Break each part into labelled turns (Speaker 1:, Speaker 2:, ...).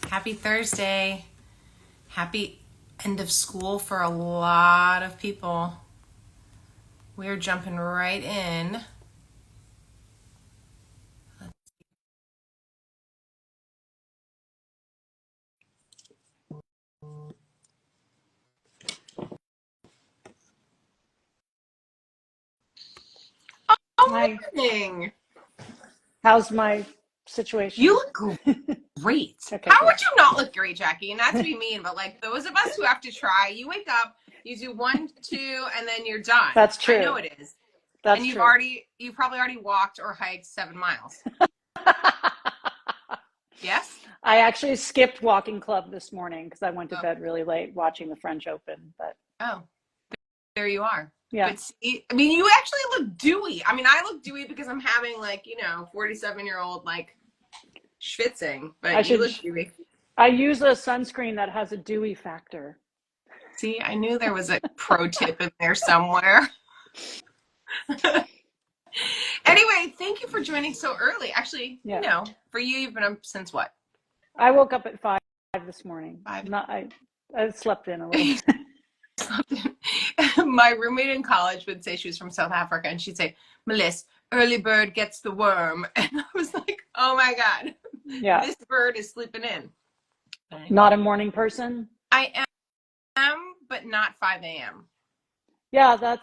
Speaker 1: Happy Thursday. Happy end of school for a lot of people. We're jumping right in.
Speaker 2: Hi.
Speaker 1: Morning.
Speaker 2: How's my situation?
Speaker 1: You look great.
Speaker 2: Okay,
Speaker 1: How
Speaker 2: good.
Speaker 1: would you not look great, Jackie? And not to be mean, but like those of us who have to try, you wake up, you do 1, 2, and then you're done.
Speaker 2: That's true.
Speaker 1: I know it is.
Speaker 2: That's
Speaker 1: and you've
Speaker 2: true.
Speaker 1: probably already walked or hiked 7 miles. Yes?
Speaker 2: I actually skipped walking club this morning because I went to bed really late watching the French Open. But
Speaker 1: There you are.
Speaker 2: yeah,
Speaker 1: But see, I mean, you actually look dewy. I mean, I look dewy because I'm having 47-year-old schwitzing, but you look dewy.
Speaker 2: I use a sunscreen that has a dewy factor.
Speaker 1: See, I knew there was a pro tip in there somewhere. Anyway, thank you for joining so early. Actually, for you, you've been up since what?
Speaker 2: I woke up at 5 this morning.
Speaker 1: 5?
Speaker 2: I slept in a little.
Speaker 1: My roommate in college would say, she was from South Africa, and she'd say, Melissa, early bird gets the worm. And I was like, oh my God, this bird is sleeping in.
Speaker 2: Not a morning person?
Speaker 1: I am, but not 5 a.m.
Speaker 2: Yeah,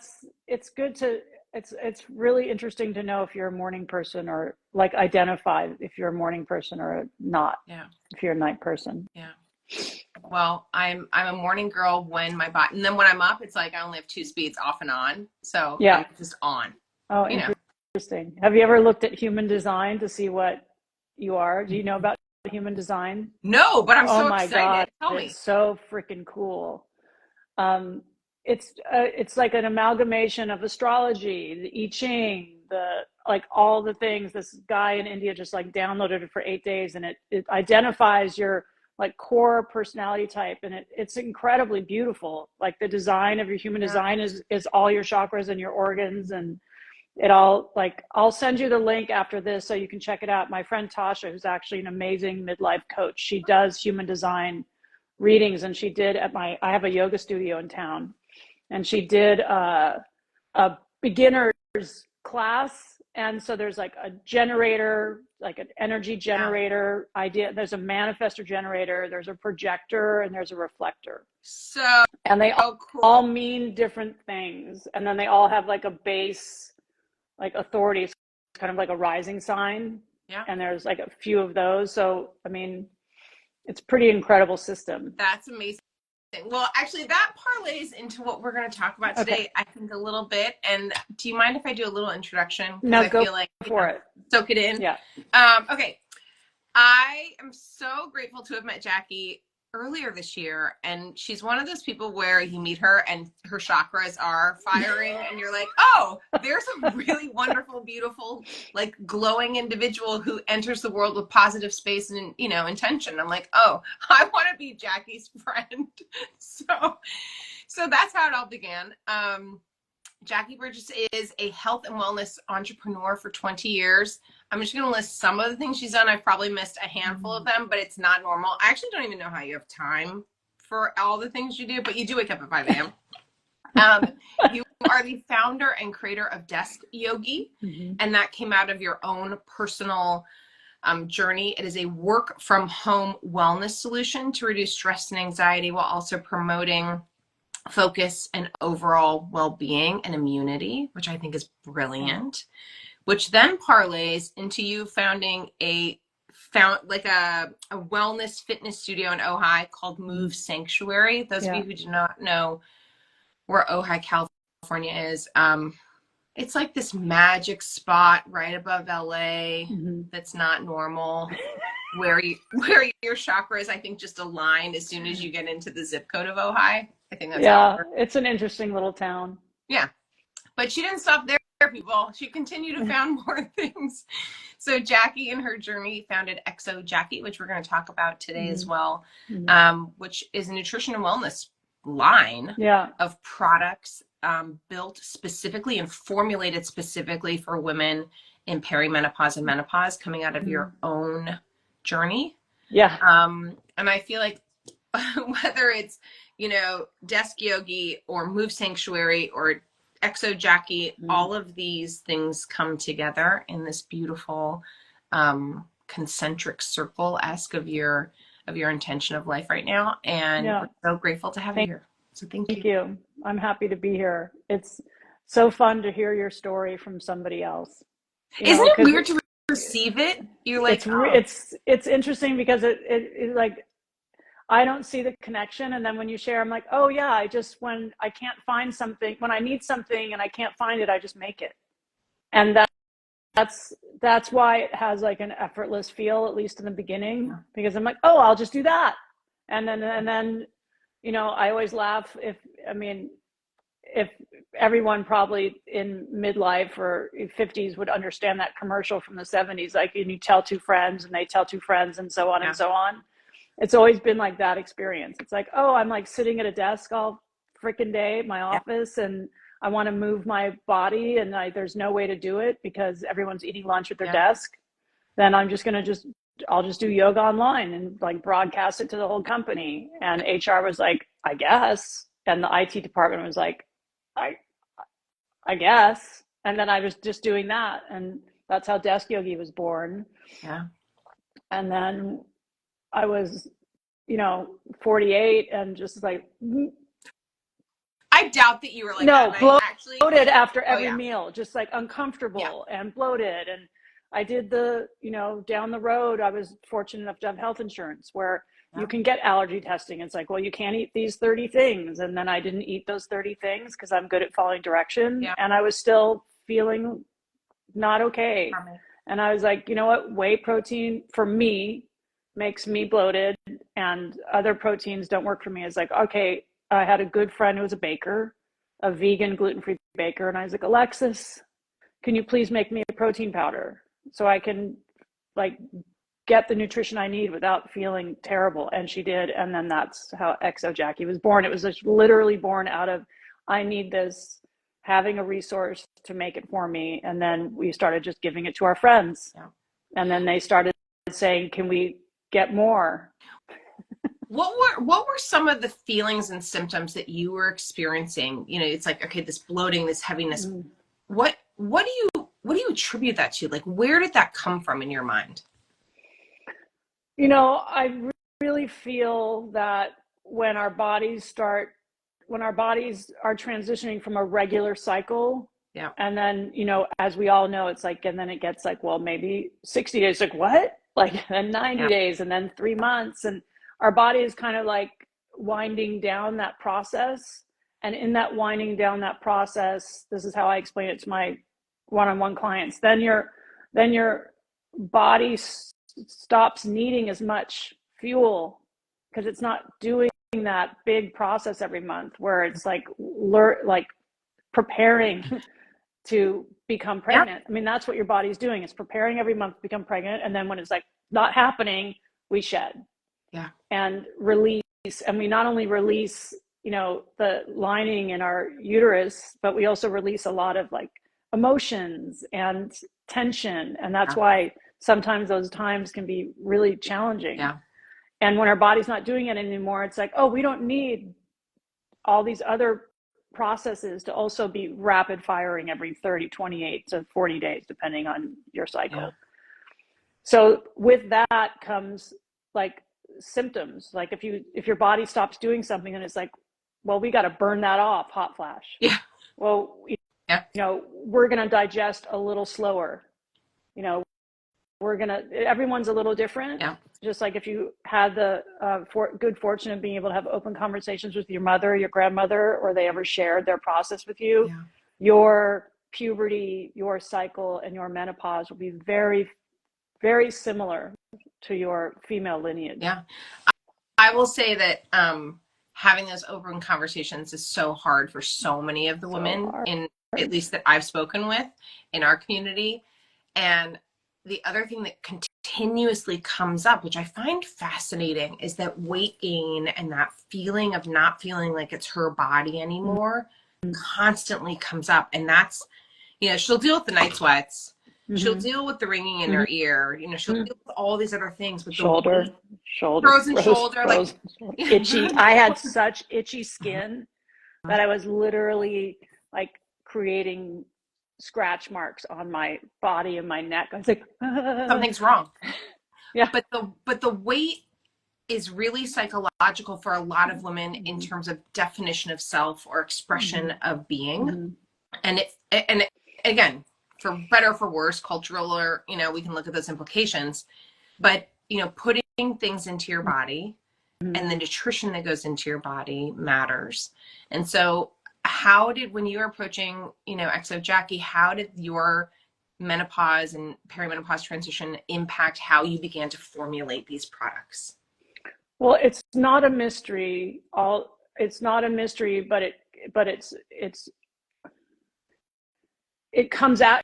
Speaker 2: it's good to, it's really interesting to know if you're a morning person or identify if you're a morning person or not.
Speaker 1: Yeah.
Speaker 2: If you're a night person.
Speaker 1: Yeah. Well, I'm a morning girl when my body, and then when I'm up, it's like I only have 2 speeds, off and on. So I'm just on.
Speaker 2: Oh, interesting. Have you ever looked at human design to see what you are? Do you know about human design?
Speaker 1: No, but I'm so excited.
Speaker 2: God,
Speaker 1: Tell me.
Speaker 2: it's so freaking cool. It's like an amalgamation of astrology, the I Ching, all the things. This guy in India just downloaded it for 8 days, and it identifies your core personality type, and it's incredibly beautiful. Like the design of your human design is all your chakras and your organs, and it all I'll send you the link after this so you can check it out. My friend Tasha, who's actually an amazing midlife coach, she does human design readings, and she did I have a yoga studio in town, and she did a beginner's class. And so there's a generator, an energy generator idea. There's a manifestor generator, there's a projector, and there's a reflector. And they all mean different things. And then they all have a base, authority. It's kind of like a rising sign.
Speaker 1: Yeah.
Speaker 2: And there's a few of those. So, I mean, it's a pretty incredible system.
Speaker 1: That's amazing. Well, actually, that parlays into what we're going to talk about today, I think, a little bit. And do you mind if I do a little introduction?
Speaker 2: No,
Speaker 1: I
Speaker 2: go
Speaker 1: feel like
Speaker 2: for it.
Speaker 1: Soak it in.
Speaker 2: Yeah.
Speaker 1: Okay. I am so grateful to have met Jackie earlier this year, and she's one of those people where you meet her and her chakras are firing, and you're like, oh, there's a really wonderful, beautiful, glowing individual who enters the world with positive space and intention. I'm like, oh, I want to be Jackie's friend. So that's how it all began. Jacqui Burges is a health and wellness entrepreneur for 20 years. I'm just going to list some of the things she's done. I've probably missed a handful of them, but it's not normal. I actually don't even know how you have time for all the things you do, but you do wake up at 5 a.m. You are the founder and creator of Desk Yogi, and that came out of your own personal journey. It is a work from home wellness solution to reduce stress and anxiety while also promoting focus and overall well-being and immunity, which I think is brilliant, which then parlays into you founding a wellness fitness studio in Ojai called Move Sanctuary. Those of you who do not know where Ojai, California is, it's like this magic spot right above LA that's not normal, where your chakras, I think, just align as soon as you get into the zip code of Ojai. I think that's
Speaker 2: it's an interesting little town.
Speaker 1: Yeah. But she didn't stop there, people. She continued to found more things. So Jackie, in her journey, founded XOJacqui, which we're going to talk about today as well, which is a nutrition and wellness line of products built specifically and formulated specifically for women in perimenopause and menopause, coming out of your own journey. And I feel like whether it's, you know, Desk Yogi or Move Sanctuary or XOJacqui, all of these things come together in this beautiful concentric circle-esque of your intention of life right now. And we're so grateful to have you here. So thank
Speaker 2: you. I'm happy to be here. It's so fun to hear your story from somebody else.
Speaker 1: Isn't it weird to receive it? You're like,
Speaker 2: it's interesting because it like, I don't see the connection. And then when you share, I'm like, oh yeah, when I can't find something, when I need something and I can't find it, I just make it. And that's why it has like an effortless feel, at least in the beginning, because I'm like, oh, I'll just do that. And then, you know, I always laugh if everyone probably in midlife or 50s would understand that commercial from the 70s, like, and you tell two friends and they tell two friends and so on and so on. It's always been like that experience. It's like, oh, I'm like sitting at a desk all freaking day at my office and I want to move my body and there's no way to do it because everyone's eating lunch at their desk. Then I'm just going to I'll just do yoga online and like broadcast it to the whole company. And HR was like, I guess. And the IT department was like, I guess. And then I was just doing that. And that's how Desk Yogi was born.
Speaker 1: Yeah.
Speaker 2: And then I was, you know, 48 and just like,
Speaker 1: I doubt that you were like
Speaker 2: no,
Speaker 1: that.
Speaker 2: Bloated after every meal, just like uncomfortable and bloated. And I did you know, down the road, I was fortunate enough to have health insurance where you can get allergy testing. It's like, well, you can't eat these 30 things. And then I didn't eat those 30 things because I'm good at following direction. Yeah. And I was still feeling not okay. And I was like, you know what? Whey protein for me makes me bloated and other proteins don't work for me. It's like, okay, I had a good friend who was a baker, a vegan gluten-free baker. And I was like, Alexis, can you please make me a protein powder so I can like get the nutrition I need without feeling terrible? And she did. And then that's how XOJacqui was born. It was just literally born out of, I need this, having a resource to make it for me. And then we started just giving it to our friends. Yeah. And then they started saying, can we get more?
Speaker 1: What were some of the feelings and symptoms that you were experiencing? You know, it's like, okay, this bloating, this heaviness. What do you attribute that to? Like, where did that come from in your mind?
Speaker 2: You know, I really feel that when our bodies are transitioning from a regular cycle, and then, you know, as we all know, it's like, and then it gets like, well, maybe 60 days, like what? Like, and 90 days, and then 3 months, and our body is kind of like winding down that process. And in that winding down that process, this is how I explain it to my one-on-one clients. Then your body stops needing as much fuel because it's not doing that big process every month where it's like preparing to become pregnant. I mean, that's what your body's doing. It's preparing every month to become pregnant. And then when it's like not happening, we shed. Yeah. And release. And we not only release, you know, the lining in our uterus, but we also release a lot of like emotions and tension. And that's why sometimes those times can be really challenging. Yeah. And when our body's not doing it anymore, it's like, oh, we don't need all these other processes to also be rapid firing every 30, 28 to 40 days, depending on your cycle. Yeah. So with that comes like symptoms. Like if your body stops doing something, then it's like, well, we got to burn that off, hot flash. Yeah. Well, you know, we're going to digest a little slower. You know, everyone's a little different. Yeah. Just like if you had the good fortune of being able to have open conversations with your mother, your grandmother, or they ever shared their process with you, your puberty, your cycle, and your menopause will be very, very similar to your female lineage. Yeah.
Speaker 1: I will say that having those open conversations is so hard for so many of the women at least that I've spoken with in our community. And the other thing that continuously comes up, which I find fascinating, is that weight gain and that feeling of not feeling like it's her body anymore constantly comes up. And that's, you know, she'll deal with the night sweats. She'll
Speaker 2: Mm-hmm.
Speaker 1: deal with the ringing in
Speaker 2: Mm-hmm.
Speaker 1: her ear. You know, she'll deal with all these other things. But the weight,
Speaker 2: Shoulder,
Speaker 1: frozen shoulder, like yeah,
Speaker 2: itchy. I had such itchy skin that I was literally like creating scratch marks on my body and my neck. I was like,
Speaker 1: something's wrong.
Speaker 2: yeah.
Speaker 1: But the weight is really psychological for a lot of women in
Speaker 2: Mm-hmm.
Speaker 1: terms of definition of self or expression of being.
Speaker 2: Mm-hmm.
Speaker 1: And again, for better or for worse, cultural, or you know, we can look at those implications. But you know, putting things into your body and the nutrition that goes into your body matters. And so how did, when you were approaching, you know, XOJacqui, how did your menopause and perimenopause transition impact how you began to formulate these products?
Speaker 2: Well, it's not a mystery. It's not a mystery, but it comes at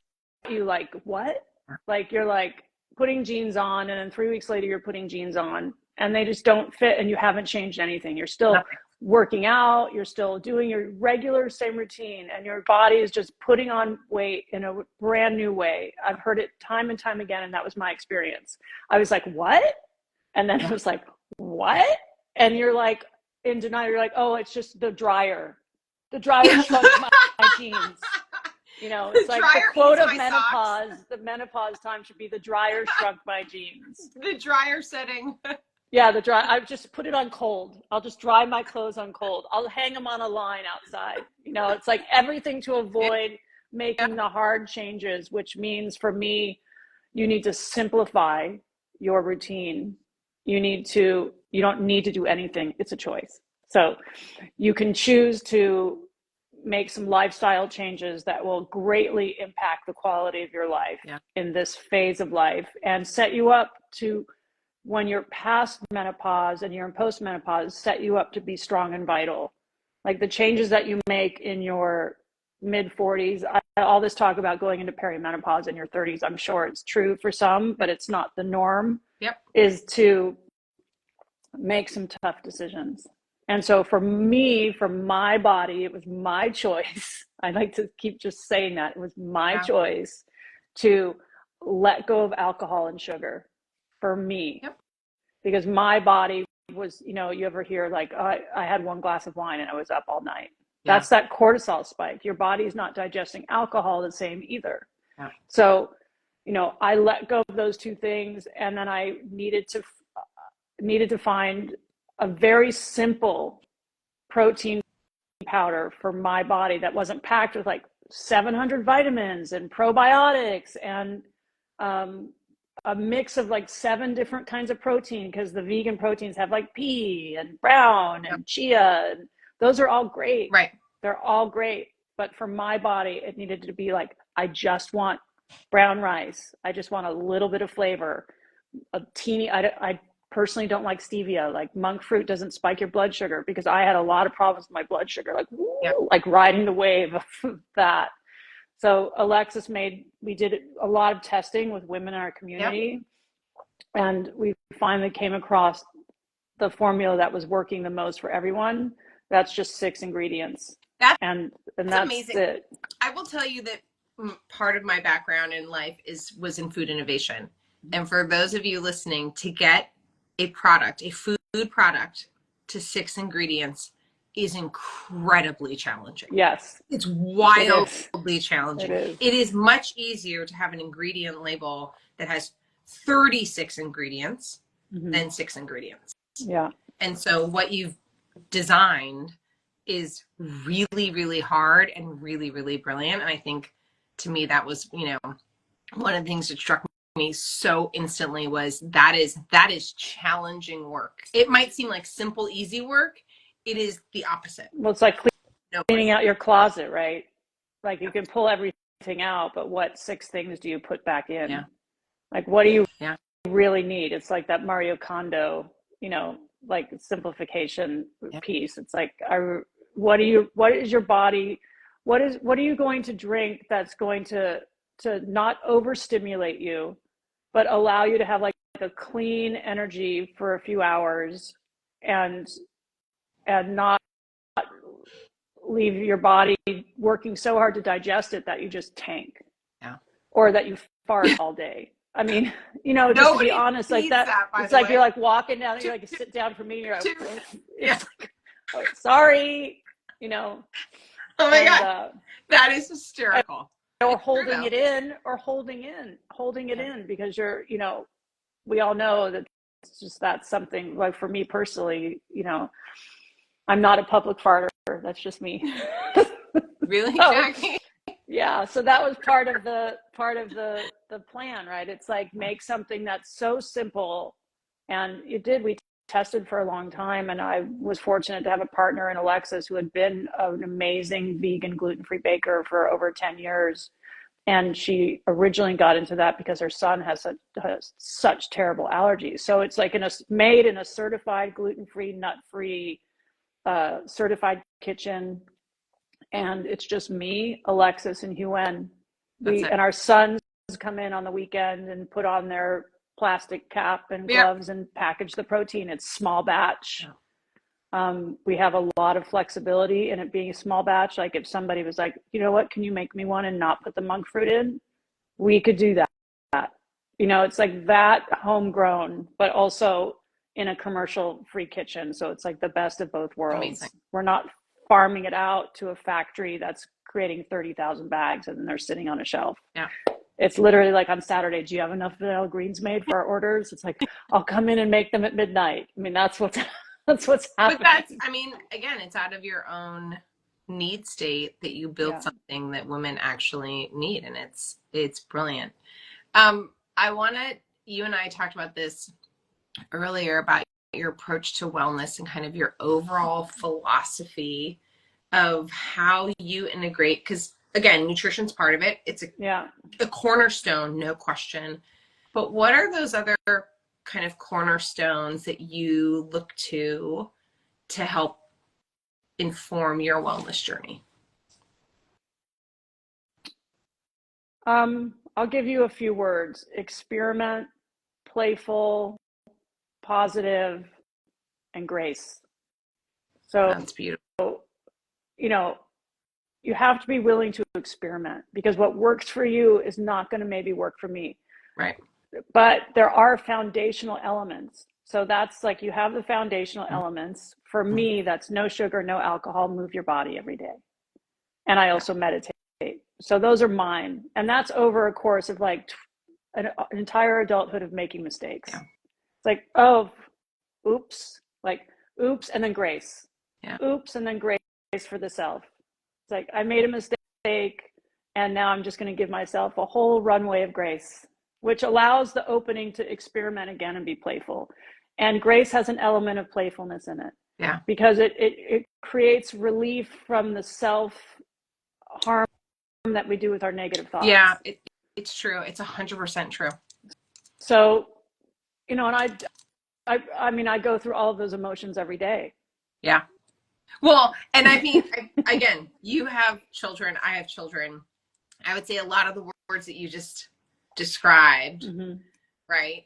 Speaker 2: you like, what? Like you're like putting jeans on, and then 3 weeks later you're putting jeans on, and they just don't fit, and you haven't changed anything. You're still
Speaker 1: Nothing.
Speaker 2: working out, you're still doing your regular same routine, and your body is just putting on weight in a brand new way. I've heard it time and time again, and that was my experience. I was like, what? And then it was like, what? And you're like in denial. You're like, oh, it's just the dryer. The dryer shrunk my jeans. You know, it's like the quote of menopause. Socks. The menopause time should be the dryer shrunk my jeans.
Speaker 1: The dryer setting.
Speaker 2: Yeah, the dry. I just put it on cold. I'll just dry my clothes on cold. I'll hang them on a line outside. You know, it's like everything to avoid making the hard changes, which means for me, you need to simplify your routine. You don't need to do anything. It's a choice. So you can choose to make some lifestyle changes that will greatly impact the quality of your life in this phase of life and set you up to, when you're past menopause and you're in postmenopause, set you up to be strong and vital. Like the changes that you make in your mid 40s, all this talk about going into perimenopause in your 30s, I'm sure it's true for some, but it's not the norm, is to make some tough decisions. And so for me, for my body, it was my choice. I like to keep just saying that. It was my choice to let go of alcohol and sugar for me. Because my body was, you know, you ever hear like, I had one glass of wine and I was up all night. That's that cortisol spike. Your body's not digesting alcohol the same either. So, you know, I let go of those two things, and then I needed to find a very simple protein powder for my body that wasn't packed with like 700 vitamins and probiotics and a mix of like 7 different kinds of protein, because the vegan proteins have like pea and brown and chia, and those are all great.
Speaker 1: Right.
Speaker 2: They're all great. But for my body, it needed to be like, I just want brown rice. I just want a little bit of flavor, a teeny, I personally don't like stevia. Like monk fruit doesn't spike your blood sugar, because I had a lot of problems with my blood sugar, like, like riding the wave of that. So Alexis we did a lot of testing with women in our community, and we finally came across the formula that was working the most for everyone. That's just 6 ingredients. That's
Speaker 1: amazing.
Speaker 2: It.
Speaker 1: I will tell you that part of my background in life was in food innovation. And for those of you listening, to get a food product to 6 ingredients is incredibly challenging.
Speaker 2: Yes.
Speaker 1: It's wildly challenging. It is much easier to have an ingredient label that has 36 ingredients than 6 ingredients.
Speaker 2: Yeah.
Speaker 1: And so what you've designed is really, really hard and really, really brilliant. And I think, to me, that was, you know, one of the things that struck me so instantly was that is challenging work. It might seem like simple, easy work. It is the opposite.
Speaker 2: Well, it's like cleaning out your closet, right? Like you can pull everything out, but what 6 things do you put back in?
Speaker 1: Yeah.
Speaker 2: Like, what do you really need? It's like that Mario Kondo, you know, like simplification piece. It's like, what is your body? What are you going to drink that's going to not overstimulate you, but allow you to have like a clean energy for a few hours, and not leave your body working so hard to digest it that you just tank, or that you fart all day. I mean, you know, just to be
Speaker 1: Nobody
Speaker 2: honest, like
Speaker 1: needs
Speaker 2: that,
Speaker 1: by
Speaker 2: it's
Speaker 1: the
Speaker 2: like
Speaker 1: way.
Speaker 2: you're like walking down, you're like sit down for me, you're like,
Speaker 1: Yeah.
Speaker 2: it's like, oh, sorry, you know,
Speaker 1: Oh my
Speaker 2: and
Speaker 1: God. That is hysterical.
Speaker 2: or
Speaker 1: It's true
Speaker 2: holding
Speaker 1: though.
Speaker 2: it in, holding it in because you're, you know, we all know that it's just that's something like for me personally, you know, I'm not a public farter. That's just me.
Speaker 1: Really,
Speaker 2: So
Speaker 1: Jacqui?
Speaker 2: yeah, so that was part of the plan, right? It's like make something that's so simple, and we tested for a long time, and I was fortunate to have a partner in Alexis who had been an amazing vegan gluten-free baker for over 10 years. And she originally got into that because her son has such terrible allergies. So it's like made in a certified gluten-free, nut-free, certified kitchen, and it's just me, Alexis, and Huen.
Speaker 1: That's it.
Speaker 2: And our sons come in on the weekend and put on their plastic cap and
Speaker 1: Yeah.
Speaker 2: gloves and package the protein. It's small batch. We have a lot of flexibility in it being a small batch. Like if somebody was like, you know what, can you make me one and not put the monk fruit in? We could do that. You know, it's like that homegrown, but also in a commercial free kitchen. So it's like the best of both worlds.
Speaker 1: Amazing.
Speaker 2: We're not farming it out to a factory that's creating 30,000 bags and they're sitting on a shelf.
Speaker 1: Yeah.
Speaker 2: It's literally like on Saturday, do you have enough vanilla greens made for our orders? It's like, I'll come in and make them at midnight. I mean, that's what's happening.
Speaker 1: But that's, I mean, again, it's out of your own need state that you build something that women actually need, and it's brilliant. You and I talked about this earlier about your approach to wellness and kind of your overall philosophy of how you integrate, because again, nutrition's part of it. It's a cornerstone, no question. But what are those other kind of cornerstones that you look to help inform your wellness journey?
Speaker 2: I'll give you a few words: experiment, playful, positive, and grace. So
Speaker 1: that's beautiful.
Speaker 2: You know, you have to be willing to experiment, because what works for you is not going to maybe work for me.
Speaker 1: Right.
Speaker 2: But there are foundational elements. So that's like, you have the foundational elements. For me, that's no sugar, no alcohol, move your body every day. And I also meditate. So those are mine. And that's over a course of like an entire adulthood of making mistakes. Yeah. It's like, oh, oops, and then grace. Yeah. Oops, and then grace for the self. It's like, I made a mistake, and now I'm just going to give myself a whole runway of grace, which allows the opening to experiment again and be playful. And grace has an element of playfulness in it. Yeah. Because it creates relief from the self-harm that we do with our negative thoughts.
Speaker 1: Yeah, it's true. It's 100% true.
Speaker 2: So, you know, and I mean, I go through all of those emotions every day.
Speaker 1: Yeah. Well, and I mean, again, you have children, I have children. I would say a lot of the words that you just described, right?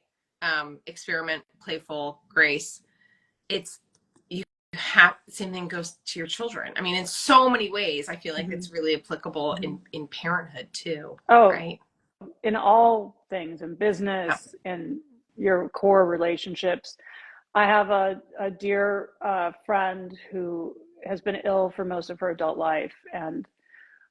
Speaker 1: Experiment, playful, grace. Same thing goes to your children. I mean, in so many ways, I feel like it's really applicable in parenthood too. Oh, right.
Speaker 2: In all things, in business, in your core relationships. I have a dear friend who has been ill for most of her adult life, and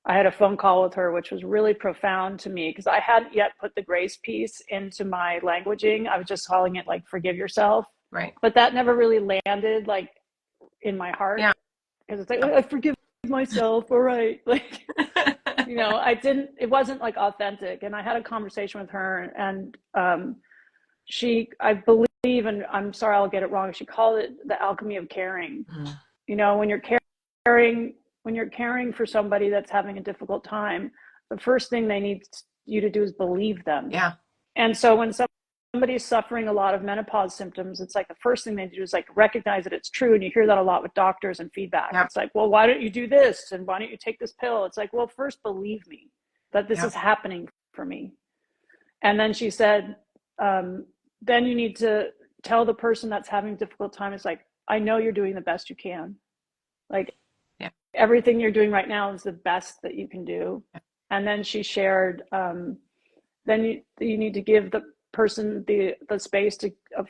Speaker 2: I had a phone call with her, which was really profound to me, because I hadn't yet put the grace piece into my languaging. I was just calling it like, forgive yourself. Right. But that never really landed like in my heart. Yeah. Because it's like, I forgive myself. All right. Like, you know, it wasn't like authentic. And I had a conversation with her, and I believe, and I'm sorry, I'll get it wrong, she called it the alchemy of caring. You know, when you're caring for somebody that's having a difficult time, the first thing they need you to do is believe them. Yeah. And so when somebody's suffering a lot of menopause symptoms, it's like the first thing they do is like recognize that it's true. And you hear that a lot with doctors and feedback. Yep. It's like, well, why don't you do this? And why don't you take this pill? It's like, well, first believe me that this is happening for me. And then she said, then you need to tell the person that's having a difficult time, it's like, I know you're doing the best you can. Like, everything you're doing right now is the best that you can do. And then she shared then you need to give the person the space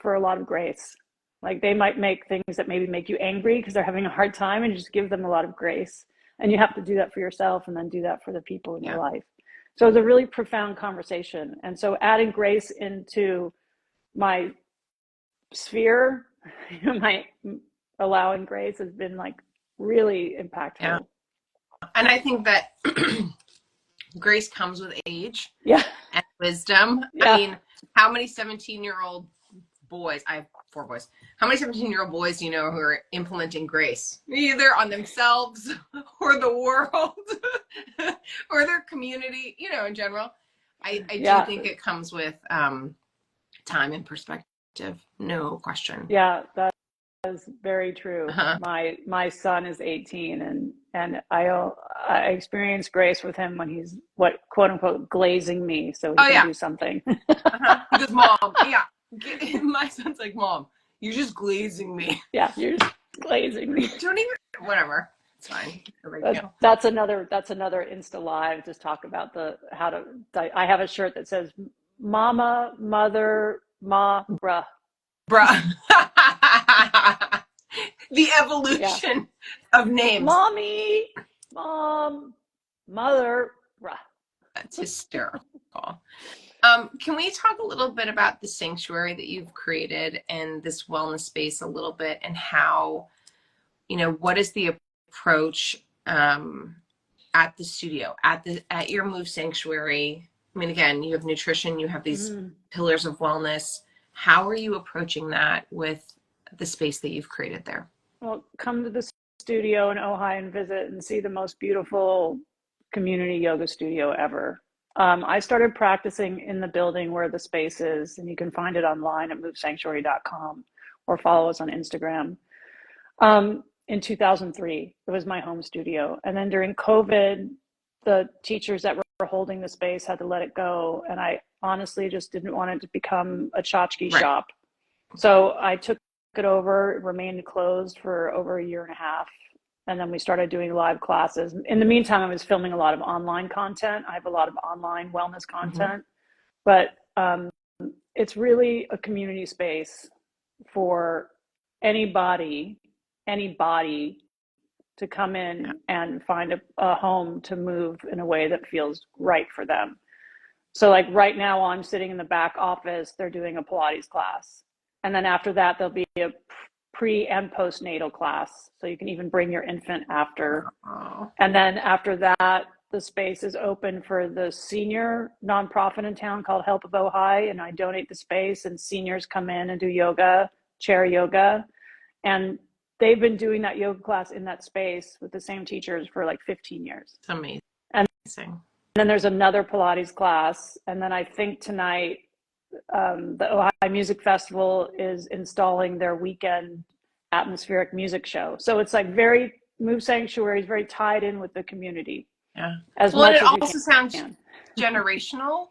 Speaker 2: for a lot of grace. Like they might make things that maybe make you angry because they're having a hard time, and just give them a lot of grace. And you have to do that for yourself, and then do that for the people in your life. So it's a really profound conversation. And so adding grace into my sphere, my allowing grace has been like really impactful.
Speaker 1: Yeah. And I think that grace comes with age and wisdom. I mean, how many 17-year-old boys, I have 4 boys, how many 17-year-old boys do you know who are implementing grace, either on themselves or the world or their community, you know, in general? I do think it comes with time and perspective, no question.
Speaker 2: Yeah, that is very true. My son is 18, and I experience grace with him when he's what quote unquote glazing me so he can do something.
Speaker 1: Because mom, my son's like, Mom, you're just glazing me.
Speaker 2: Yeah, you're just glazing me.
Speaker 1: Don't even, whatever. It's fine.
Speaker 2: That's another Insta Live. Just talk about I have a shirt that says Mama, Mother, Ma, Bruh.
Speaker 1: The evolution of names.
Speaker 2: Mommy, Mom, Mother, Bruh.
Speaker 1: That's hysterical. Can we talk a little bit about the sanctuary that you've created and this wellness space a little bit, and how, you know, what is the approach at the studio, at your Move Sanctuary? I mean, again, you have nutrition, you have these pillars of wellness. How are you approaching that with the space that you've created there?
Speaker 2: Well, come to the studio in Ojai and visit and see the most beautiful community yoga studio ever. I started practicing in the building where the space is, and you can find it online at movesanctuary.com or follow us on Instagram. In 2003, it was my home studio. And then during COVID, the teachers that were holding the space had to let it go. And I honestly just didn't want it to become a tchotchke shop. So I took it over, it remained closed for over a year and a half. And then we started doing live classes. In the meantime, I was filming a lot of online content. I have a lot of online wellness content, but it's really a community space for anybody to come in and find a home to move in a way that feels right for them. So like right now I'm sitting in the back office, they're doing a Pilates class. And then after that, there'll be a pre and postnatal class. So you can even bring your infant after. And then after that, the space is open for the senior nonprofit in town called Help of Ojai. And I donate the space, and seniors come in and do yoga, chair yoga. And they've been doing that yoga class in that space with the same teachers for like 15 years.
Speaker 1: It's amazing.
Speaker 2: And then there's another Pilates class. And then I think tonight, the Ojai Music Festival is installing their weekend atmospheric music show. So it's like Move Sanctuary is very tied in with the community.
Speaker 1: Yeah.
Speaker 2: It
Speaker 1: also sounds generational.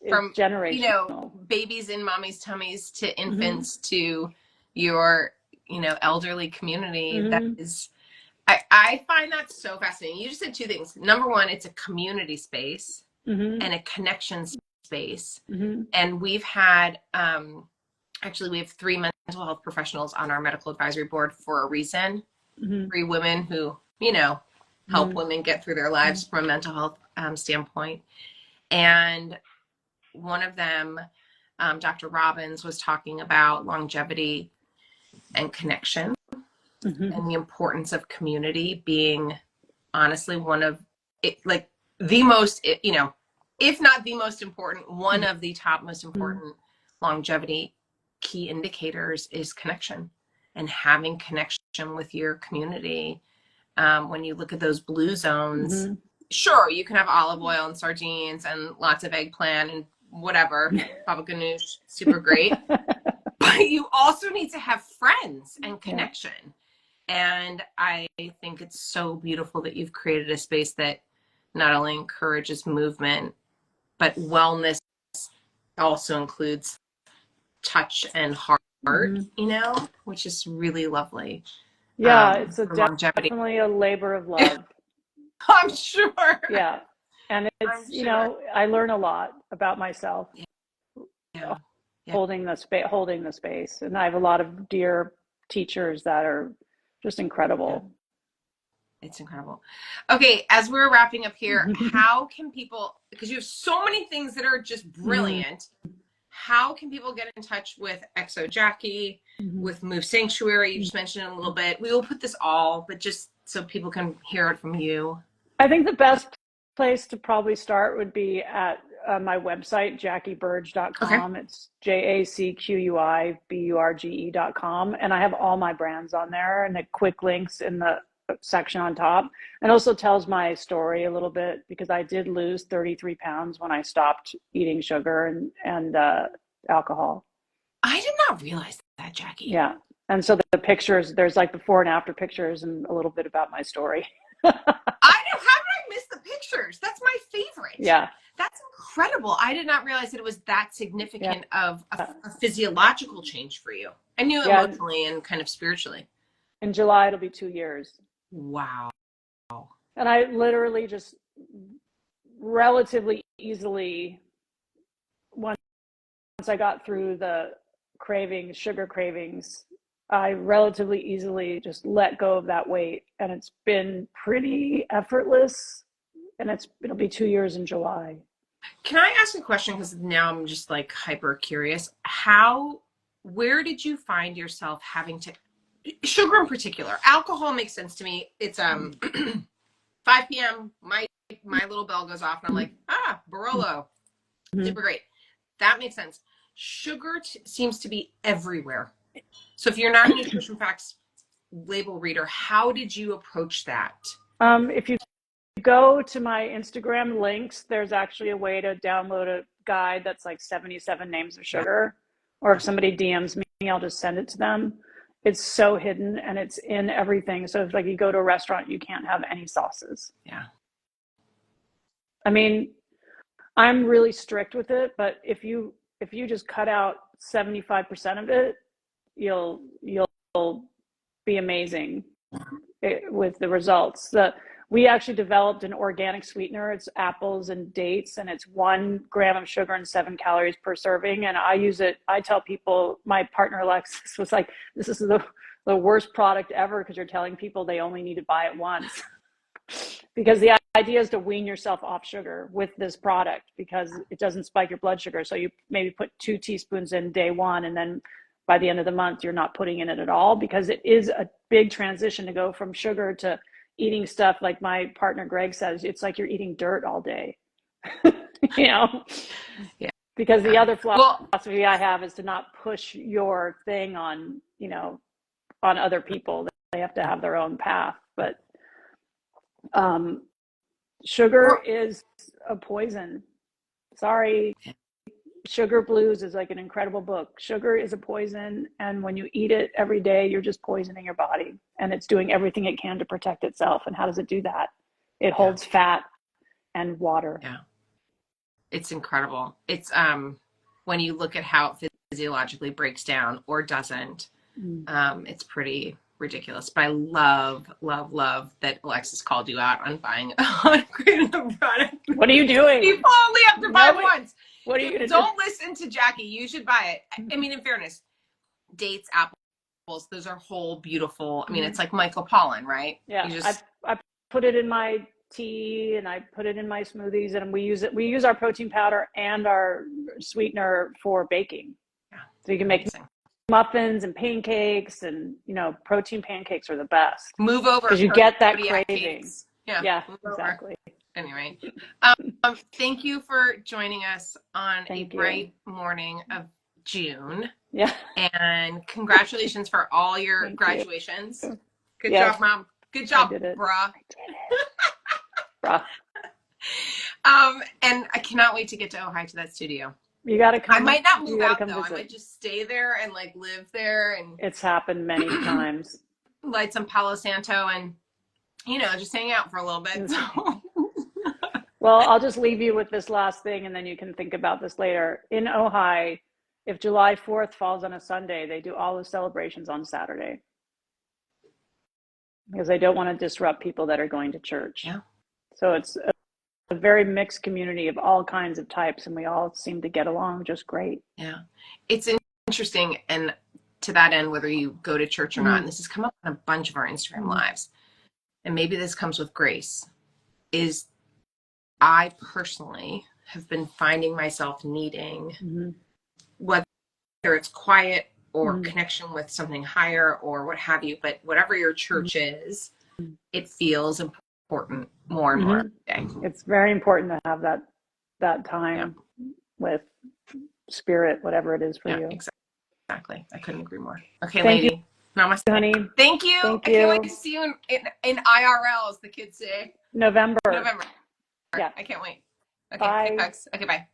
Speaker 1: From
Speaker 2: generational.
Speaker 1: You know, babies in mommy's tummies to infants to your, you know, elderly community. That is, I find that so fascinating. You just said 2 things. Number one, it's a community space and a connection space. And we've had, actually, we have 3 mental health professionals on our medical advisory board for a reason. 3 women who, you know, help women get through their lives from a mental health standpoint. And one of them, Dr. Robbins, was talking about longevity and connection and the importance of community being honestly one of it, like the most, you know, if not the most important, one of the top most important longevity key indicators is connection, and having connection with your community. When you look at those blue zones, sure, you can have olive oil and sardines and lots of eggplant and whatever, baba ganoush, super great. But you also need to have friends and connection. And I think it's so beautiful that you've created a space that not only encourages movement, but wellness also includes touch and heart, you know, which is really lovely.
Speaker 2: Yeah, it's definitely a labor of love.
Speaker 1: I'm sure.
Speaker 2: Yeah. And it's,
Speaker 1: I'm sure.
Speaker 2: I learn a lot about myself
Speaker 1: Yeah. Yeah.
Speaker 2: holding the space. And I have a lot of dear teachers that are just
Speaker 1: Yeah.
Speaker 2: incredible.
Speaker 1: It's incredible. Okay, as we're wrapping up here, how can people, because you have so many things that are just brilliant, how can people get in touch with XOJacqui, with Move Sanctuary? You just mentioned it a little bit. We will put this all, but just so people can hear it from you.
Speaker 2: I think the best place to probably start would be at my website, JacquiBurge.com.
Speaker 1: Okay.
Speaker 2: It's JACQUIBURGE.com. And I have all my brands on there and the quick links in the section on top. And also tells my story a little bit, because I did lose 33 pounds when I stopped eating sugar and alcohol.
Speaker 1: I did not realize that, Jacqui.
Speaker 2: Yeah. And so the pictures, there's like before and after pictures and a little bit about my story.
Speaker 1: How did I miss the pictures? That's my favorite.
Speaker 2: Yeah.
Speaker 1: That's incredible. I did not realize that it was that significant of a physiological change for you. I knew emotionally and kind of spiritually.
Speaker 2: In July, it'll be 2 years.
Speaker 1: Wow.
Speaker 2: And I literally just relatively easily, once I got through the cravings, sugar cravings, I relatively easily just let go of that weight. And it's been pretty effortless. And it'll be 2 years in July.
Speaker 1: Can I ask a question? Because now I'm just like hyper curious. Where did you find yourself having to, sugar in particular, alcohol makes sense to me. It's 5 p.m. My little bell goes off and I'm like, Barolo. Super great. That makes sense. Sugar seems to be everywhere. So if you're not a nutrition facts label reader, how did you approach that?
Speaker 2: If you go to my Instagram links, there's actually a way to download a guide that's like 77 names of sugar. Or if somebody DMs me, I'll just send it to them. It's so hidden and it's in everything. So if like you go to a restaurant, you can't have any sauces.
Speaker 1: Yeah.
Speaker 2: I mean, I'm really strict with it, but if you just cut out 75% of it, you'll be amazing with the results. We actually developed an organic sweetener. It's apples and dates, and it's 1 gram of sugar and 7 calories per serving. And I use it. I tell people, my partner Alexis was like, this is the worst product ever, because you're telling people they only need to buy it once. Because the idea is to wean yourself off sugar with this product, because it doesn't spike your blood sugar. So you maybe put 2 teaspoons in day 1, and then by the end of the month, you're not putting in it at all, because it is a big transition to go from sugar to eating stuff. Like my partner Greg says, it's like you're eating dirt all day. Yeah. Because the other philosophy I have is to not push your thing on other people. They have to have their own path. But sugar is a poison. Sorry. Sugar Blues is like an incredible book. Sugar is a poison, and when you eat it every day, you're just poisoning your body, and it's doing everything it can to protect itself. And how does it do that? It holds fat and water.
Speaker 1: Yeah. It's incredible. It's when you look at how it physiologically breaks down or doesn't, it's pretty ridiculous. But I love that Alexis called you out on buying on creating a product.
Speaker 2: What are you doing?
Speaker 1: People only have to buy once.
Speaker 2: What are you gonna
Speaker 1: Don't listen to Jacqui. You should buy it. I mean, in fairness, dates, apples, those are whole beautiful. I mean, it's like Michael Pollan, right?
Speaker 2: Yeah. I put it in my tea and I put it in my smoothies, and we use our protein powder and our sweetener for baking. Yeah. So you can make muffins and pancakes, and protein pancakes are the best.
Speaker 1: Move over
Speaker 2: because you get that craving. Yeah, exactly.
Speaker 1: Anyway, thank you for joining us on a bright morning of June.
Speaker 2: Yeah.
Speaker 1: And congratulations for all your graduations. Good job, Mom. Good job, brah.
Speaker 2: I did it. Brah.
Speaker 1: And I cannot wait to get to Ojai, to that studio.
Speaker 2: You got to come.
Speaker 1: I might not move out though.
Speaker 2: Visit.
Speaker 1: I might just stay there and like live there. And
Speaker 2: it's happened many times.
Speaker 1: Light some Palo Santo and just hang out for a little bit. So.
Speaker 2: Well, I'll just leave you with this last thing, and then you can think about this later. In Ojai, if July 4th falls on a Sunday, they do all the celebrations on Saturday, because they don't want to disrupt people that are going to church.
Speaker 1: Yeah.
Speaker 2: So it's very mixed community of all kinds of types, and we all seem to get along just great.
Speaker 1: Yeah. It's interesting, and to that end, whether you go to church or not, and this has come up on a bunch of our Instagram lives, and maybe this comes with grace, is I personally have been finding myself needing, whether it's quiet or connection with something higher or what have you, but whatever your church is, it feels important more and more every day.
Speaker 2: It's very important to have that time with spirit, whatever it is for you.
Speaker 1: Exactly. I couldn't agree more. Okay,
Speaker 2: Thank
Speaker 1: lady. Namaste.
Speaker 2: Honey.
Speaker 1: Thank you.
Speaker 2: Thank
Speaker 1: I
Speaker 2: you.
Speaker 1: can't wait to see you in IRL, as the kids say.
Speaker 2: November.
Speaker 1: Yeah. I can't wait. Okay,
Speaker 2: bye.
Speaker 1: thanks. Okay, bye.